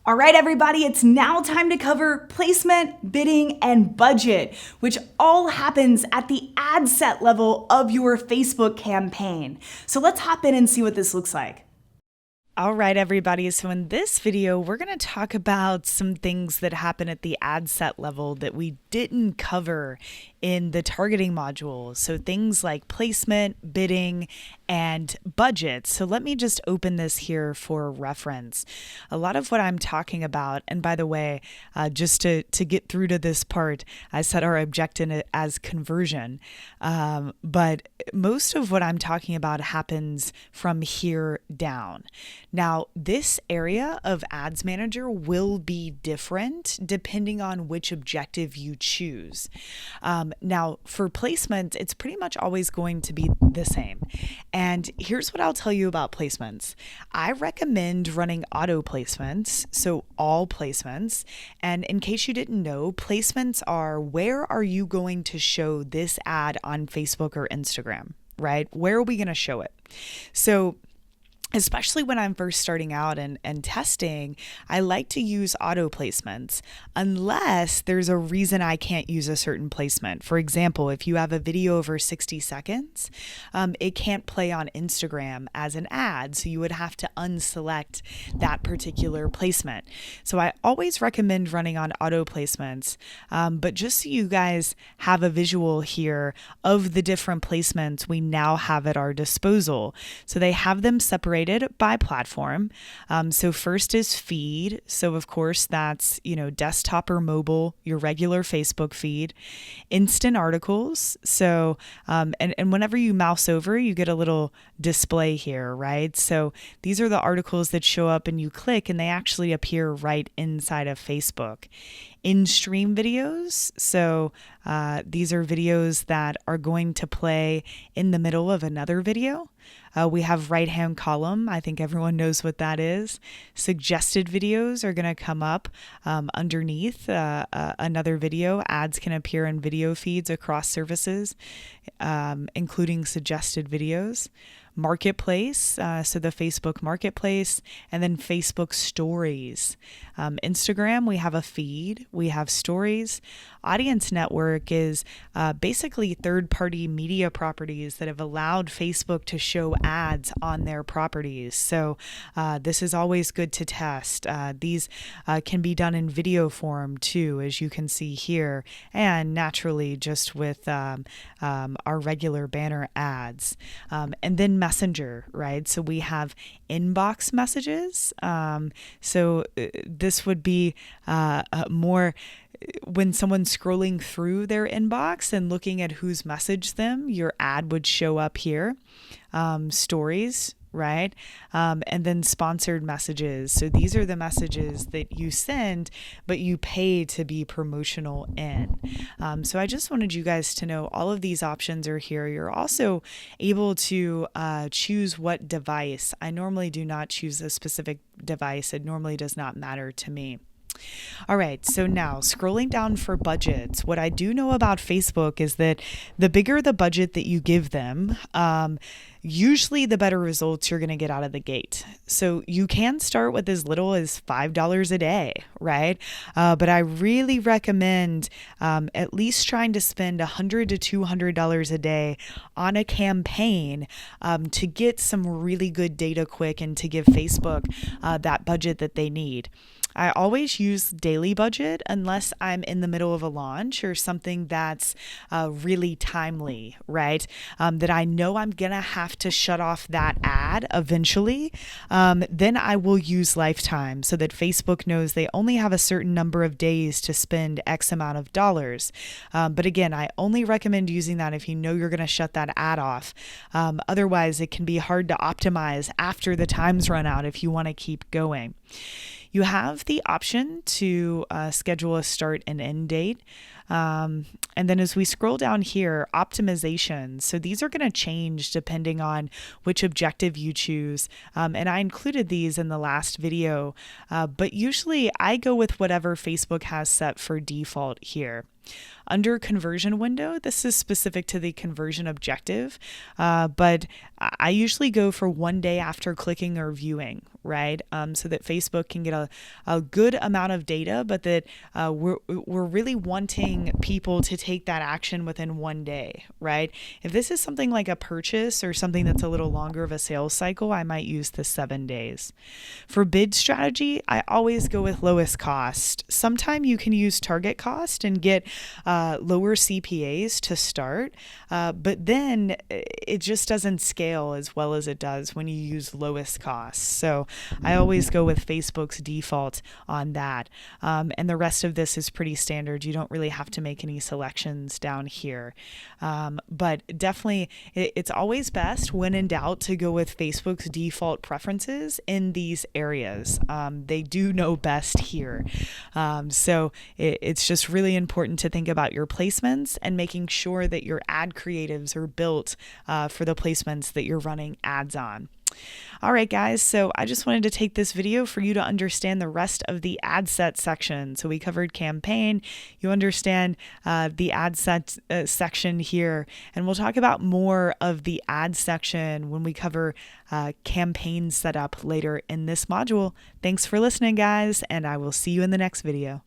All right, everybody, it's now time to cover placement, bidding, and budget, which all happens at the ad set level of your Facebook campaign. So let's hop in and see what this looks like. All right, everybody. So in this video, we're going to talk about some things that happen at the ad set level that we didn't cover in the targeting module. So things like placement, bidding, and budget. So let me just open this here for reference. A lot of what I'm talking about, and by the way, just to get through to this part, I set our objective as conversion. But most of what I'm talking about happens from here down. Now, this area of Ads Manager will be different depending on which objective you choose. Now, for placement, it's pretty much always going to be the same. And here's what I'll tell you about placements. I recommend running auto placements, so all placements. And in case you didn't know, placements are where are you going to show this ad on Facebook or Instagram, right? Where are we going to show it? So especially when I'm first starting out and testing, I like to use auto placements unless there's a reason I can't use a certain placement. For example, if you have a video over 60 seconds, it can't play on Instagram as an ad, so you would have to unselect that particular placement. So I always recommend running on auto placements, but just so you guys have a visual here of the different placements we now have at our disposal. So they have them separated by platform. So first is feed. So of course that's, desktop or mobile, your regular Facebook feed. Instant articles. So, and whenever you mouse over, you get a little display here, right? So these are the articles that show up and you click and they actually appear right inside of Facebook. In-stream videos. So these are videos that are going to play in the middle of another video. We have right-hand column. I think everyone knows what that is. Suggested videos are going to come up underneath another video. Ads can appear in video feeds across services, including suggested videos. Marketplace, so the Facebook Marketplace, and then Facebook Stories. Instagram, we have a feed, we have stories. Audience Network is basically third-party media properties that have allowed Facebook to show ads on their properties. So this is always good to test. These can be done in video form too, as you can see here, and naturally just with our regular banner ads. And then Messenger, right? So we have inbox messages. So this would be more when someone's scrolling through their inbox and looking at who's messaged them, your ad would show up here. Stories, right? And then sponsored messages. So these are the messages that you send, but you pay to be promotional in. So I just wanted you guys to know all of these options are here. You're also able to choose what device. I normally do not choose a specific device. It normally does not matter to me. All right, so now scrolling down for budgets, what I do know about Facebook is that the bigger the budget that you give them, usually the better results you're going to get out of the gate. So you can start with as little as $5 a day, right? But I really recommend at least trying to spend $100 to $200 a day on a campaign to get some really good data quick and to give Facebook that budget that they need. I always use daily budget unless I'm in the middle of a launch or something that's really timely, right? That I know I'm going to have to shut off that ad eventually. Then I will use lifetime so that Facebook knows they only have a certain number of days to spend X amount of dollars. But again, I only recommend using that if you know you're going to shut that ad off. Otherwise, it can be hard to optimize after the times run out if you want to keep going. You have the option to schedule a start and end date. And then as we scroll down here, optimization. So these are going to change depending on which objective you choose. And I included these in the last video, but usually I go with whatever Facebook has set for default here. Under conversion window, this is specific to the conversion objective, but I usually go for 1 day after clicking or viewing, right? So that Facebook can get a good amount of data, but that we're really wanting people to take that action within 1 day, right? If this is something like a purchase or something that's a little longer of a sales cycle, I might use the 7 days. For bid strategy, I always go with lowest cost. Sometime you can use target cost and get lower CPAs to start, but then it just doesn't scale as well as it does when you use lowest cost. So I always go with Facebook's default on that. And the rest of this is pretty standard. You don't really have to make any selections down here. But definitely it's always best when in doubt to go with Facebook's default preferences in these areas. They do know best here. So it's just really important to think about your placements and making sure that your ad creatives are built for the placements that you're running ads on. All right, guys, so I just wanted to take this video for you to understand the rest of the ad set section. So we covered campaign, you understand the ad set section here, and we'll talk about more of the ad section when we cover campaign setup later in this module. Thanks for listening, guys, and I will see you in the next video.